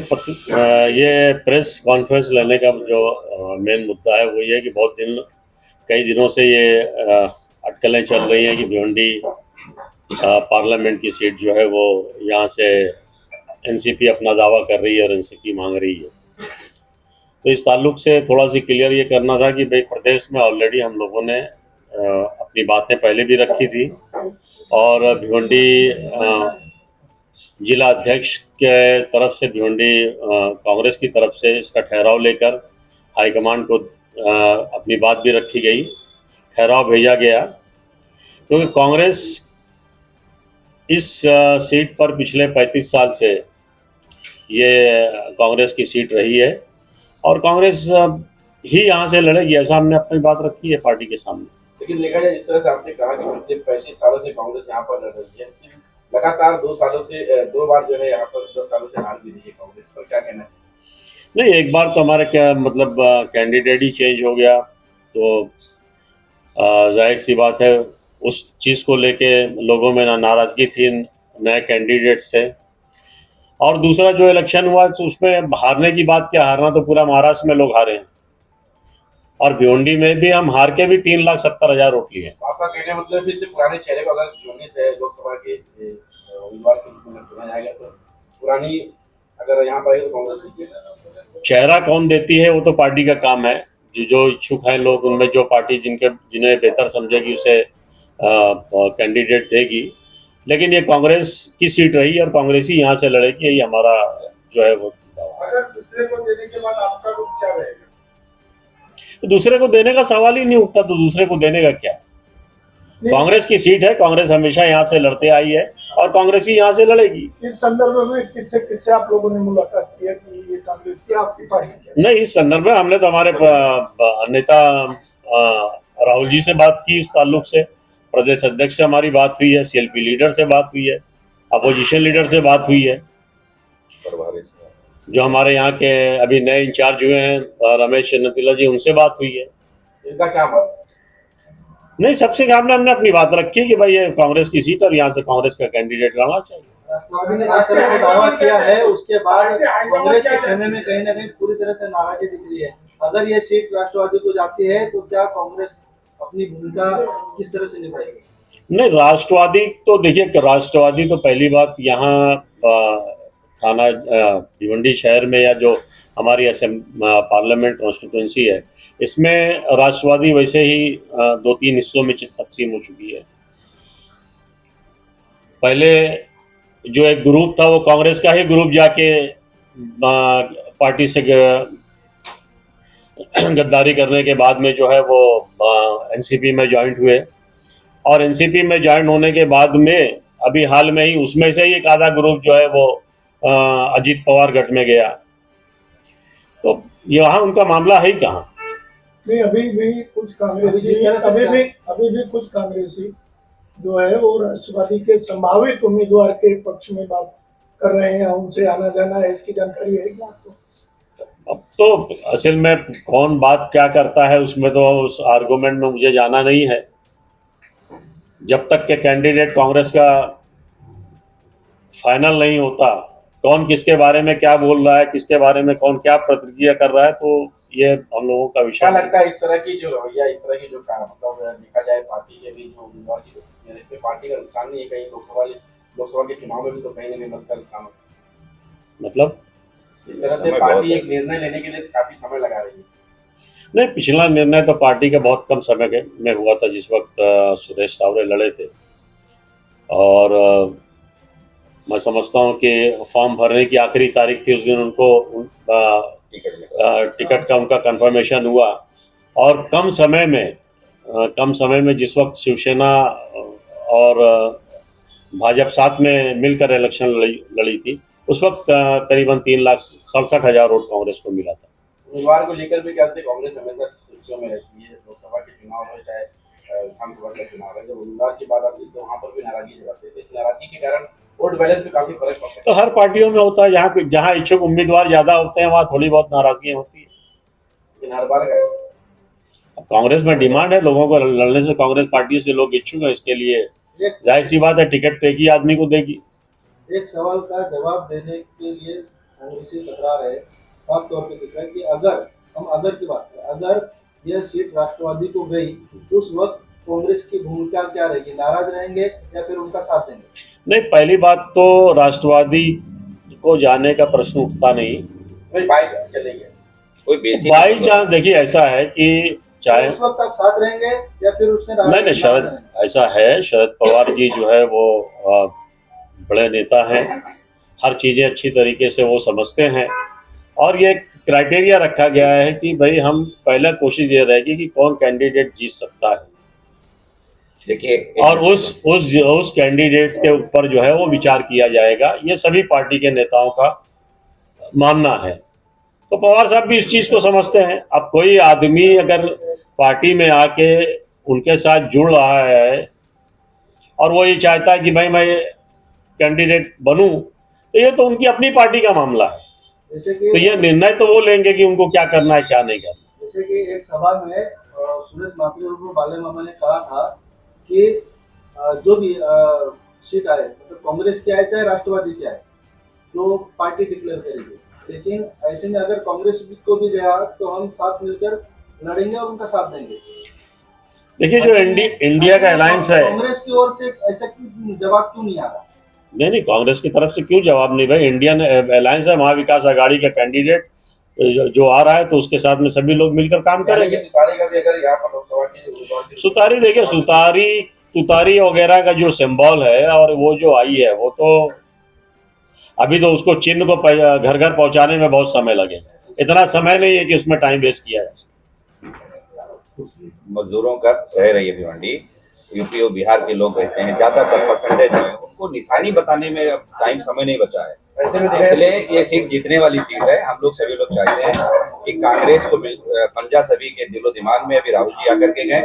ये press conference लेने का जो मेन मुद्दा है वो ये है कि कई दिनों से ये अटकलें चल रही हैं कि भिवंडी पार्लियामेंट की सीट जो है वो यहाँ से एनसीपी अपना दावा कर रही है और एनसीपी मांग रही है। तो इस ताल्लुक से थोड़ा सी क्लियर ये करना था कि भाई प्रदेश में ऑलरेडी हम लोगों ने अपनी बातें पहले भी रखी थी और भिवंडी जिला अध्यक्ष के तरफ से भिवंडी कांग्रेस की तरफ से इसका ठहराव लेकर हाईकमान को अपनी बात भी रखी गई, ठहराव भेजा गया, क्योंकि कांग्रेस इस सीट पर पिछले 35 साल से ये कांग्रेस की सीट रही है और कांग्रेस ही यहाँ से लड़ेगी, ऐसा हमने अपनी बात रखी है पार्टी के सामने। लेकिन देखा जाए जिस तरह से आपने कहा कि पिछले 35 सालों से कांग्रेस यहाँ पर लड़ रही है, लगातार 2 सालों से 2 बार जो है यहाँ पर 10 सालों से हार भी रही है कांग्रेस, पर क्या कहना है? नहीं, एक बार तो हमारा क्या मतलब कैंडिडेट ही चेंज हो गया, तो जाहिर सी बात है उस चीज़ को लेके लोगों में नाराज़गी थी नए कैंडिडेट से। और दूसरा जो इलेक्शन हुआ तो उसमें हारने की बात क्या, हारना तो पूरा महाराष्ट्र में लोग हारे हैं और भिवंडी में भी हम हार के भी 3,70,000 वोट लिए। आपका कहने मतलब फिर से पुराने चेहरे को अगर भिवंडी से लोकसभा के उम्मीदवार के रूप में चुना जाएगा तो पुरानी अगर यहाँ पर तो कांग्रेस की चेहरा कौन देती है वो तो पार्टी का काम है, जो इच्छुक हैं लोग उनमें जो पार्टी जिन्हें बेहतर समझेगी उसे कैंडिडेट देगी, लेकिन ये कांग्रेस की सीट रही और कांग्रेस ही यहाँ से लड़ेगी, यही हमारा जो है वो दावा। अगर दूसरे को देने के बाद आपका रुख क्या रहेगा? तो दूसरे को देने का सवाल ही नहीं उठता, तो दूसरे को देने का क्या, कांग्रेस की सीट है, कांग्रेस हमेशा यहाँ से लड़ते आई है और कांग्रेस ही यहाँ से लड़ेगी। इस संदर्भ में किससे आप लोगों ने मुलाकात किया कि ये कांग्रेस की आपकी पार्टी की? नहीं, इस संदर्भ में हमने तो हमारे नेता राहुल जी से बात की, इस ताल्लुक से प्रदेश अध्यक्ष से हमारी बात हुई है, सीएलपी लीडर से बात हुई है, अपोजिशन लीडर से बात हुई है, जो हमारे यहाँ के अभी नए इंचार्ज हुए हैं रमेश नतीला जी, उनसे बात हुई है। इनका क्या बात? नहीं, सबसे सामने हमने अपनी बात रखी कि भाई ये कांग्रेस की सीट और यहाँ से कांग्रेस का कैंडिडेट लाना चाहिए। राष्ट्रवादी ने जिस तरह से दावा किया है उसके बाद कांग्रेस के खेमे में कहीं ना कहीं पूरी तरह से नाराजगी दिख रही है। अगर ये सीट राष्ट्रवादी को जाती है तो क्या कांग्रेस अपनी भूमिका किस तरह से निभाएगी? नहीं, राष्ट्रवादी तो देखिए, राष्ट्रवादी तो पहली बात यहाँ थाना भिवंडी शहर में या जो हमारी पार्लियामेंट कॉन्स्टिट्यूंसी है, इसमें राष्ट्रवादी वैसे ही 2-3 हिस्सों में तकसीम हो चुकी है। पहले जो एक ग्रुप था वो कांग्रेस का ही ग्रुप जाके पार्टी से गद्दारी करने के बाद में जो है वो एनसीपी में ज्वाइंट हुए और एनसीपी में ज्वाइन होने के बाद में अभी हाल में ही उसमें से ही एक आधा ग्रुप जो है वो अजीत पवार गठ में गया, तो यहाँ उनका मामला है ही कहाँ। नहीं, अभी भी कुछ कांग्रेसी जो है वो राष्ट्रवादी के संभावित उम्मीदवार के पक्ष में बात कर रहे हैं, उनसे आना जाना है, इसकी जानकारी है क्या आपको? अब तो असल में कौन बात क्या करता है उसमें तो उस आर्गुमेंट में मुझे जाना नहीं है। जब तक के कैंडिडेट कांग्रेस का फाइनल नहीं होता, कौन किसके बारे में क्या बोल रहा है, किसके बारे में कौन क्या प्रतिक्रिया कर रहा है, तो ये हम लोगों का विषय। क्या लगता है इस तरह की जो रवैया, इस तरह की जो मतलब देखा जाए पार्टी के भी जो उम्मीदवार की पार्टी का नुकसान नहीं है कहीं लोकसभा के चुनाव में भी तो कहीं ना कहीं लगता नुकसान मतलब इस तरह से पार्टी एक निर्णय लेने के लिए काफी समय लगा रही है? नहीं, पिछला निर्णय तो पार्टी का बहुत कम समय में हुआ था जिस वक्त सुरेश सावरे लड़े थे और मैं समझता हूँ कि फॉर्म भरने की आखिरी तारीख थी, उस दिन उनको टिकट का उनका कंफर्मेशन हुआ और कम समय में जिस वक्त शिवसेना और भाजपा साथ में मिलकर इलेक्शन लड़ी थी, उस वक्त करीबन 3,67,000 वोट कांग्रेस को मिला था। उम्मीदवार को लेकर भी कहते कांग्रेस हमेशा सुर्खियों में रहती है, लोकसभा के चुनाव हो चाहे विधानसभा का चुनाव है, जब उम्मीदवार की बात आती है तो वहाँ पर भी नाराजगी जताते थे। इस नाराजगी के कारण वोट बैलेंस में काफी फर्क पड़ता है। तो हर पार्टियों में होता है, जहाँ इच्छुक उम्मीदवार ज्यादा होते हैं वहाँ थोड़ी बहुत नाराजगी होती है। लेकिन हर बार अब कांग्रेस में डिमांड है लोगों को लड़ने से, कांग्रेस पार्टी से लोग इच्छुक है, इसके लिए जाहिर सी बात है टिकट पे की आदमी को देगी। एक सवाल का जवाब देने के लिए कांग्रेसी टकरा रहे, साफ तौर पे दिख रहा है कि अगर की बात करें, अगर यह सीट राष्ट्रवादी को गई, उस वक्त कांग्रेस की भूमिका क्या रहेगी? नाराज रहेंगे या फिर उनका साथ देंगे? नहीं, पहली बात तो राष्ट्रवादी को जाने का प्रश्न उठता नहीं। कोई बाइक चलेंगे, कोई बेसिक बाई चांस देखिए ऐसा है कि चाहे उस वक्त आप साथ रहेंगे या फिर उससे नाराज नहीं, शरद ऐसा है, शरद पवार जी जो है वो बड़े नेता हैं, हर चीज़ें अच्छी तरीके से वो समझते हैं, और ये क्राइटेरिया रखा गया है कि भाई हम पहले कोशिश ये रहेगी कि कौन कैंडिडेट जीत सकता है, देखिए और उस कैंडिडेट्स के ऊपर जो है वो विचार किया जाएगा। ये सभी पार्टी के नेताओं का मानना है। तो पवार साहब भी इस चीज़ को समझते हैं। अब कोई आदमी अगर पार्टी में आके उनके साथ जुड़ रहा है और वो ये चाहता है कि भाई मैं कैंडिडेट बनूं, तो ये तो उनकी अपनी पार्टी का मामला है। जैसे कि तो ये निर्णय तो वो लेंगे कि उनको क्या करना है क्या नहीं करना। जैसे कि एक सभा में सुरेश माथुर और बाले मामा ने कहा था कि जो भी सीट आए, मतलब कांग्रेस के आए चाहे राष्ट्रवादी के आए, तो पार्टी डिक्लेयर करेगी। लेकिन ऐसे में अगर कांग्रेस को भी गया तो हम साथ मिलकर लड़ेंगे और उनका साथ देंगे। देखिए जो इंडिया का अलायंस है, कांग्रेस की ओर से ऐसा जवाब क्यों नहीं आ रहा? नहीं, कांग्रेस की तरफ से क्यों जवाब नहीं भाई? इंडियन अलायंस है, महाविकास आघाड़ी का कैंडिडेट जो आ रहा है तो उसके साथ में सभी लोग मिलकर काम करेंगे। तुतारी का भी अगर यहाँ पर लोकसभा की सुतारी देखिए, तुतारी वगैरह का जो सिंबल है और वो जो आई है, वो तो अभी तो उसको चिन्ह को घर घर पहुंचाने में बहुत समय लगेगा। इतना समय नहीं है कि उसमें टाइम वेस्ट किया जाए। मजदूरों का शहर है ये भिवंडी, यूपी और बिहार के लोग रहते हैं, ज्यादातर परसेंटेज जो है उनको निशानी बताने में अब टाइम समय नहीं बचा है। ऐसे में इसलिए ये सीट जीतने वाली सीट है। हम लोग सभी लोग चाहते हैं कि कांग्रेस को पंजा सभी के दिलो दिमाग में अभी राहुल जी आकर के गए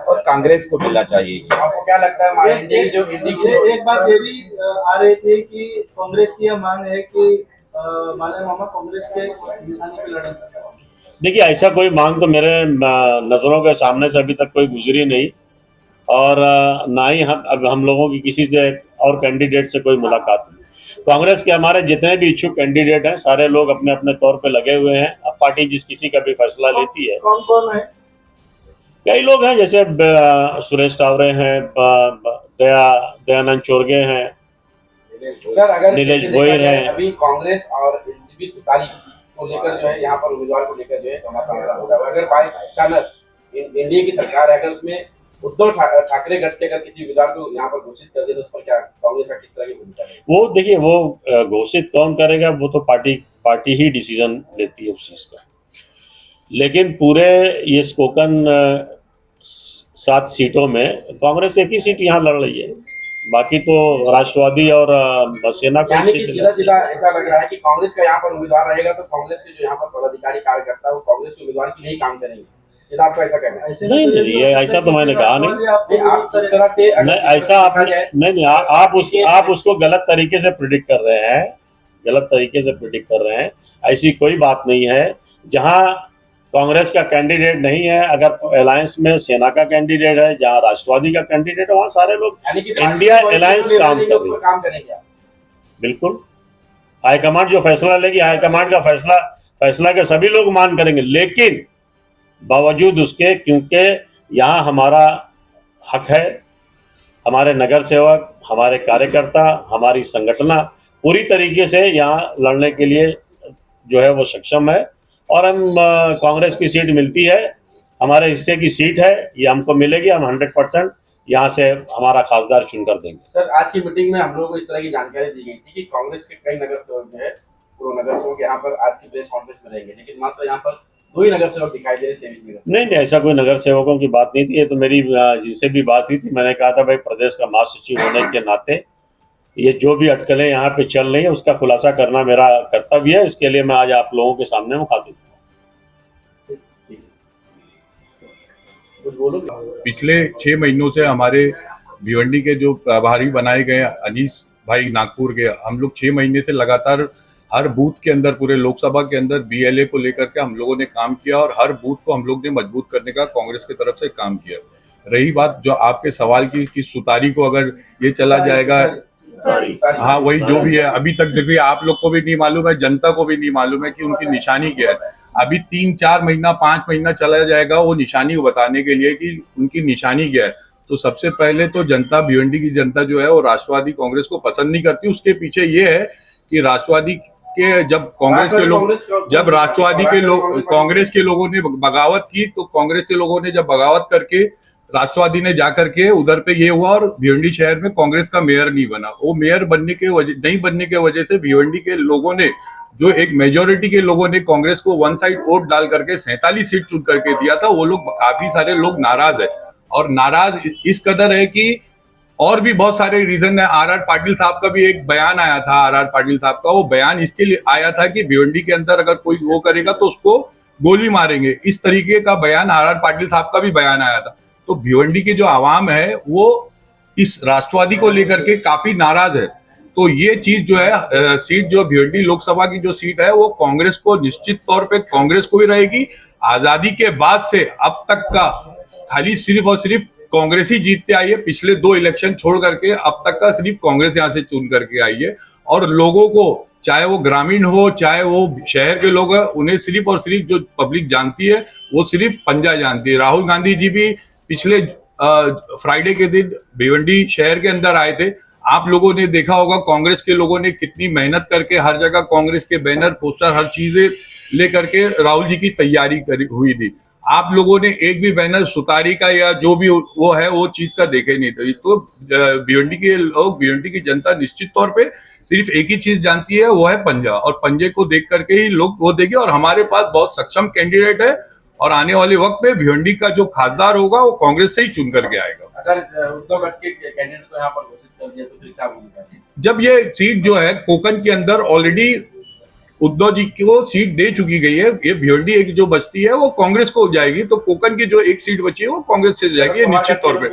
और कांग्रेस को मिलना चाहिए। आपको क्या लगता है एक बात ये भी आ रही थी कि कांग्रेस की यह मांग है कि माले मामा कांग्रेस के निशाने पे लड़ेंगे। देखिए ऐसा कोई मांग तो मेरे नज़रों के सामने से अभी तक कोई गुजरी नहीं, और ना ही हम लोगों की किसी से और कैंडिडेट से कोई मुलाकात नहीं। कांग्रेस के हमारे जितने भी इच्छुक कैंडिडेट हैं सारे लोग अपने अपने तौर पे लगे हुए हैं। अब पार्टी जिस किसी का भी फैसला लेती है। कौन कौन है? कई लोग हैं, जैसे सुरेश टावरे हैं, दयानंद चोरगे हैं, सर अगर नीलेश गोयल है। अभी कांग्रेस और एनसीपी तुतारी को लेकर जो है यहाँ पर उम्मीदवार को लेकर जो है घमासान हो रहा है। अगर बाई चांस एनडीए की सरकार है, अगर उसमें उद्धव ठाकरे गठ के अगर किसी उम्मीदवार को यहाँ पर घोषित कर दे तो उस पर क्या कांग्रेस का किस तरह की भूमिका है? वो देखिए, वो घोषित कौन करेगा वो तो पार्टी ही डिसीजन लेती है उस चीज़ का। लेकिन पूरे ये स्पोकन 7 सीटों में कांग्रेस एक ही सीट यहाँ लड़ रही है, बाकी तो राष्ट्रवादी और सेना को यानी कि सीट सीधा सीधा ऐसा लग रहा है कि कांग्रेस का यहाँ पर उम्मीदवार रहेगा तो कांग्रेस के जो यहाँ पर पदाधिकारी कार्यकर्ता है वो कांग्रेस के उम्मीदवार के लिए ही काम करेंगे। आपको ऐसा कहना है? नहीं, ये ऐसा तो मैंने कहा नहीं। आप इस तरह से नहीं, ऐसा आप नहीं, आप उसको गलत तरीके से प्रिडिक्ट कर रहे हैं, गलत तरीके से प्रिडिक्ट कर रहे हैं। ऐसी कोई बात नहीं है। जहां कांग्रेस का कैंडिडेट नहीं है, अगर अलायंस में सेना का कैंडिडेट है, जहां राष्ट्रवादी का कैंडिडेट है, वहां सारे लोग इंडिया अलायंस काम करेंगे। बिल्कुल, हाईकमांड जो फैसला लेगी, हाईकमांड का फैसला के सभी लोग मान करेंगे। लेकिन बावजूद उसके, क्योंकि यहाँ हमारा हक है, हमारे नगर सेवक, हमारे कार्यकर्ता, हमारी संगठना पूरी तरीके से यहाँ लड़ने के लिए जो है वो सक्षम है। और हम कांग्रेस की सीट मिलती है, हमारे हिस्से की सीट है, ये हमको मिलेगी। हम 100% यहाँ से हमारा खासदार चुनकर देंगे। सर आज की मीटिंग में हम लोगों को इस तरह की जानकारी दी गई थी कि कांग्रेस के कई नगर सेवक जो है, पूर्व नगर सेवक यहाँ पर आज की प्रेस कॉन्फ्रेंस में रहेंगे, लेकिन मात्र यहाँ पर 2 ही नगर सेवक दिखाई दे रहे थे। नहीं, ऐसा कोई नगर सेवकों की बात नहीं थी। ये तो मेरी जिनसे भी बात हुई थी, मैंने कहा था भाई प्रदेश का महासचिव होने के नाते ये जो भी अटकलें यहाँ पे चल रही है उसका खुलासा करना मेरा कर्तव्य है। इसके लिए मैं आज आप लोगों के सामने मुखातिब हूँ। पिछले 6 महीनों से हमारे भिवंडी के जो प्रभारी बनाए गए अनीस भाई नागपुर के, हम लोग 6 महीने से लगातार हर बूथ के अंदर, पूरे लोकसभा के अंदर BLA को लेकर के हम लोगों ने काम किया और हर बूथ को हम लोग ने मजबूत करने का कांग्रेस की तरफ से काम किया। रही बात जो आपके सवाल की कि सुतारी को अगर ये चला जाएगा, हाँ वही जो भी है, अभी तक देखिए आप लोग को भी नहीं मालूम है, जनता को भी नहीं मालूम है कि उनकी निशानी क्या है। अभी 3-4 महीना 5 महीना चला जाएगा वो निशानी को बताने के लिए कि उनकी निशानी क्या है। तो सबसे पहले तो जनता, भिवंडी की जनता जो है वो राष्ट्रवादी कांग्रेस को पसंद नहीं करती। उसके पीछे ये है कि राष्ट्रवादी के जब कांग्रेस के लोग, जब राष्ट्रवादी के लोग, कांग्रेस के लोगों ने बगावत की, तो कांग्रेस के लोगों ने जब बगावत करके राष्ट्रवादी ने जाकर के उधर पे ये हुआ और भिवंडी शहर में कांग्रेस का मेयर नहीं बना। वो मेयर नहीं बनने के वजह से भिवंडी के लोगों ने, जो एक मेजोरिटी के लोगों ने कांग्रेस को वन साइड वोट डाल करके 47 सीट चुन करके दिया था, वो लोग, काफी सारे लोग नाराज है। और नाराज इस कदर है कि और भी बहुत सारे रीजन है। आर पाटिल साहब का भी एक बयान आया था, आर पाटिल साहब का, वो बयान इसके लिए आया था कि भिवंडी के अंदर अगर कोई वो करेगा तो उसको गोली मारेंगे, इस तरीके का बयान आर पाटिल साहब का भी बयान आया था। तो भिवंडी की जो आवाम है वो इस राष्ट्रवादी को लेकर के काफी नाराज है। तो ये चीज जो है, सीट जो भिवंडी लोकसभा की जो सीट है वो कांग्रेस को, निश्चित तौर पे कांग्रेस को ही रहेगी। आजादी के बाद से अब तक का खाली सिर्फ और सिर्फ कांग्रेस ही जीतते आई है। पिछले 2 इलेक्शन छोड़ करके अब तक का सिर्फ कांग्रेस यहाँ से चुन करके आई है। और लोगों को, चाहे वो ग्रामीण हो चाहे वो शहर के लोग हैं, उन्हें सिर्फ और सिर्फ जो पब्लिक जानती है वो सिर्फ पंजा जानती है। राहुल गांधी जी भी पिछले फ्राइडे के दिन भिवंडी शहर के अंदर आए थे। आप लोगों ने देखा होगा कांग्रेस के लोगों ने कितनी मेहनत करके हर जगह कांग्रेस के बैनर, पोस्टर, हर चीजें लेकर के राहुल जी की तैयारी करी हुई थी। आप लोगों ने एक भी बैनर सुतारी का या जो भी वो है वो चीज का देखे नहीं था। तो भिवंडी के लोग, भिवंडी की जनता निश्चित तौर पे सिर्फ एक ही चीज जानती है, वो है पंजा, और पंजे को देख करके ही लोग वो देखे। और हमारे पास बहुत सक्षम कैंडिडेट है और आने वाले वक्त में भिवंडी का जो खासदार होगा वो कांग्रेस से ही चुन करके आएगा। अगर उद्धव गट के कैंडिडेट को यहाँ पर घोषित कर दिया तो फिर क्या होगा? जब ये सीट जो है कोकन के अंदर ऑलरेडी उद्धव जी को सीट दे चुकी गई है, ये भिवंडी एक जो बचती है वो कांग्रेस को जाएगी, तो कोकन की जो एक सीट बची है वो कांग्रेस से जाएगी, ये निश्चित तौर पे।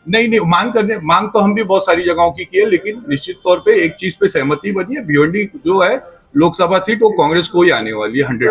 नहीं, मांग तो हम भी बहुत सारी जगहों की है, लेकिन निश्चित तौर पे एक चीज पे सहमति बनी है, भिवंडी जो है लोकसभा सीट वो कांग्रेस को ही आने वाली है 100%।